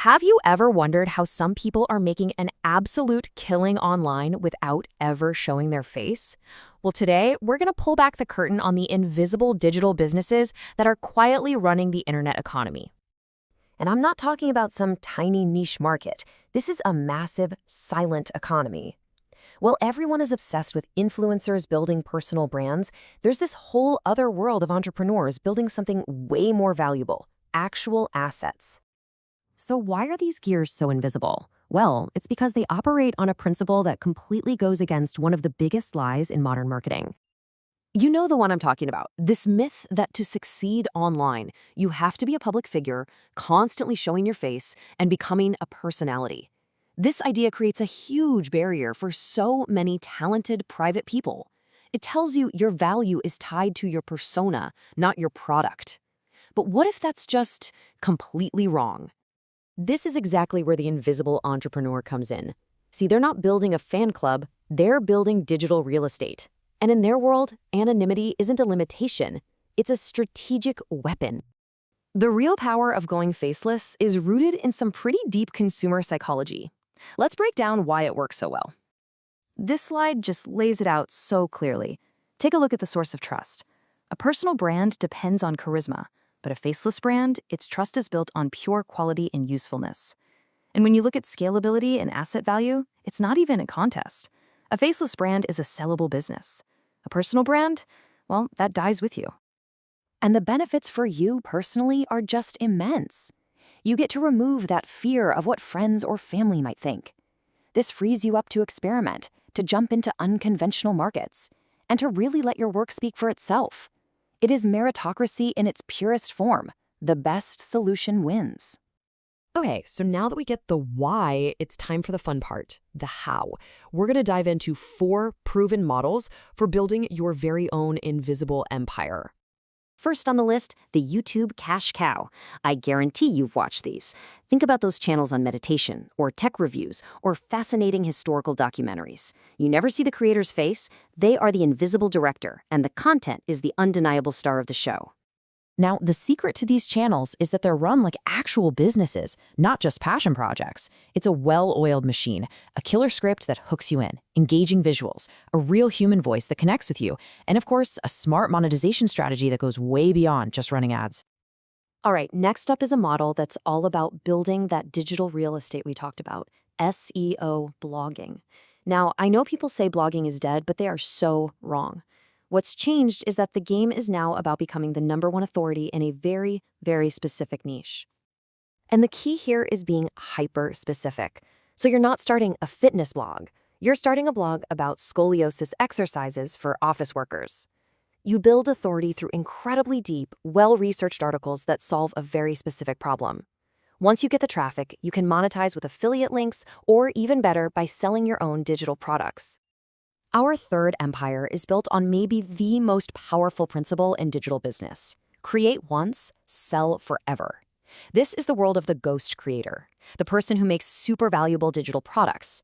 Have you ever wondered how some people are making an absolute killing online without ever showing their face? Well, today we're going to pull back the curtain on the invisible digital businesses that are quietly running the internet economy. And I'm not talking about some tiny niche market. This is a massive, silent economy. While everyone is obsessed with influencers building personal brands, there's this whole other world of entrepreneurs building something way more valuable: actual assets. So why are these gears so invisible? Well, it's because they operate on a principle that completely goes against one of the biggest lies in modern marketing. You know the one I'm talking about, this myth that to succeed online, you have to be a public figure, constantly showing your face, and becoming a personality. This idea creates a huge barrier for so many talented private people. It tells you your value is tied to your persona, not your product. But what if that's just completely wrong? This is exactly where the invisible entrepreneur comes in. See, they're not building a fan club, they're building digital real estate. And in their world, anonymity isn't a limitation, it's a strategic weapon. The real power of going faceless is rooted in some pretty deep consumer psychology. Let's break down why it works so well. This slide just lays it out so clearly. Take a look at the source of trust. A personal brand depends on charisma, but a faceless brand, its trust is built on pure quality and usefulness. And when you look at scalability and asset value, it's not even a contest. A faceless brand is a sellable business. A personal brand, well, that dies with you. And the benefits for you personally are just immense. You get to remove that fear of what friends or family might think. This frees you up to experiment, to jump into unconventional markets, and to really let your work speak for itself. It is meritocracy in its purest form. The best solution wins. Okay, so now that we get the why, it's time for the fun part, the how. We're going to dive into 4 proven models for building your very own invisible empire. First on the list, the YouTube cash cow. I guarantee you've watched these. Think about those channels on meditation, or tech reviews, or fascinating historical documentaries. You never see the creator's face. They are the invisible director, and the content is the undeniable star of the show. Now, the secret to these channels is that they're run like actual businesses, not just passion projects. It's a well-oiled machine, a killer script that hooks you in, engaging visuals, a real human voice that connects with you, and of course, a smart monetization strategy that goes way beyond just running ads. All right, next up is a model that's all about building that digital real estate we talked about, SEO blogging. Now, I know people say blogging is dead, but they are so wrong. What's changed is that the game is now about becoming the #1 authority in a very, very specific niche. And the key here is being hyper-specific. So you're not starting a fitness blog. You're starting a blog about scoliosis exercises for office workers. You build authority through incredibly deep, well-researched articles that solve a very specific problem. Once you get the traffic, you can monetize with affiliate links, or even better, by selling your own digital products. Our third empire is built on maybe the most powerful principle in digital business: create once, sell forever. This is the world of the ghost creator, the person who makes super valuable digital products.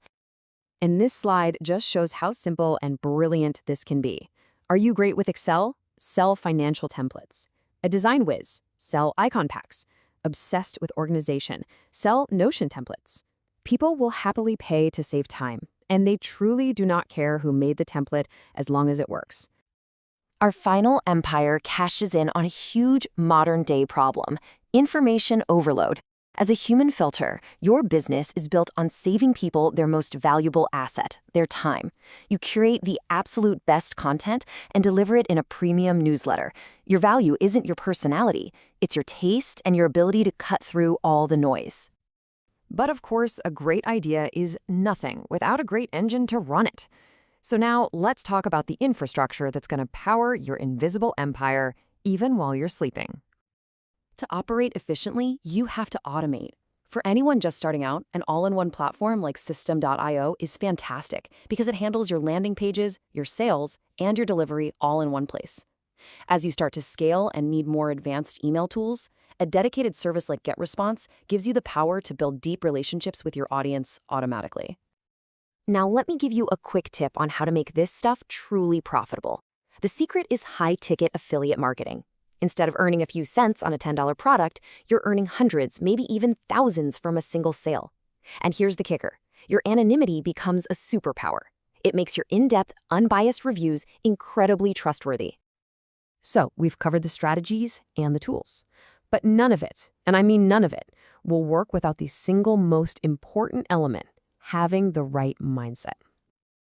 And this slide just shows how simple and brilliant this can be. Are you great with Excel? Sell financial templates. A design whiz? Sell icon packs. Obsessed with organization? Sell Notion templates. People will happily pay to save time, and they truly do not care who made the template as long as it works. Our final empire cashes in on a huge modern-day problem: information overload. As a human filter, your business is built on saving people their most valuable asset, their time. You curate the absolute best content and deliver it in a premium newsletter. Your value isn't your personality, it's your taste and your ability to cut through all the noise. But of course, a great idea is nothing without a great engine to run it. So now let's talk about the infrastructure that's going to power your invisible empire even while you're sleeping. To operate efficiently, you have to automate. For anyone just starting out, an all-in-one platform like System.io is fantastic because it handles your landing pages, your sales, and your delivery all in one place. As you start to scale and need more advanced email tools, a dedicated service like GetResponse gives you the power to build deep relationships with your audience automatically. Now let me give you a quick tip on how to make this stuff truly profitable. The secret is high-ticket affiliate marketing. Instead of earning a few cents on a $10 product, you're earning hundreds, maybe even thousands from a single sale. And here's the kicker. Your anonymity becomes a superpower. It makes your in-depth, unbiased reviews incredibly trustworthy. So, we've covered the strategies and the tools. But none of it, and I mean none of it, will work without the single most important element, having the right mindset.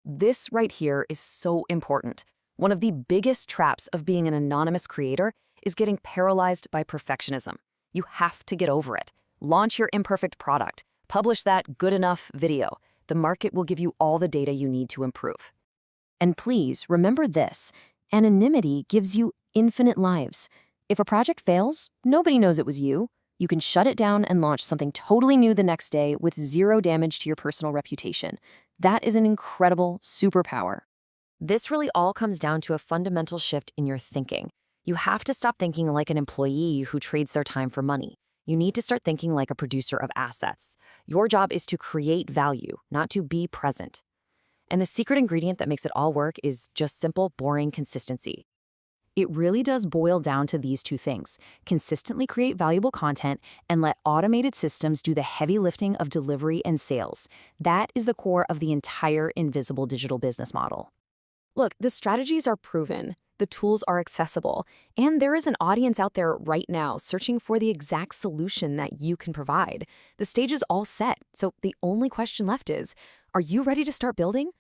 This right here is so important. One of the biggest traps of being an anonymous creator is getting paralyzed by perfectionism. You have to get over it. Launch your imperfect product. Publish that good enough video. The market will give you all the data you need to improve. And please remember this, anonymity gives you infinite lives. If a project fails, nobody knows it was you. You can shut it down and launch something totally new the next day with zero damage to your personal reputation. That is an incredible superpower. This really all comes down to a fundamental shift in your thinking. You have to stop thinking like an employee who trades their time for money. You need to start thinking like a producer of assets. Your job is to create value, not to be present. And the secret ingredient that makes it all work is just simple, boring consistency. It really does boil down to these two things: consistently create valuable content and let automated systems do the heavy lifting of delivery and sales. That is the core of the entire invisible digital business model. Look, the strategies are proven, the tools are accessible, and there is an audience out there right now searching for the exact solution that you can provide. The stage is all set, so the only question left is, are you ready to start building?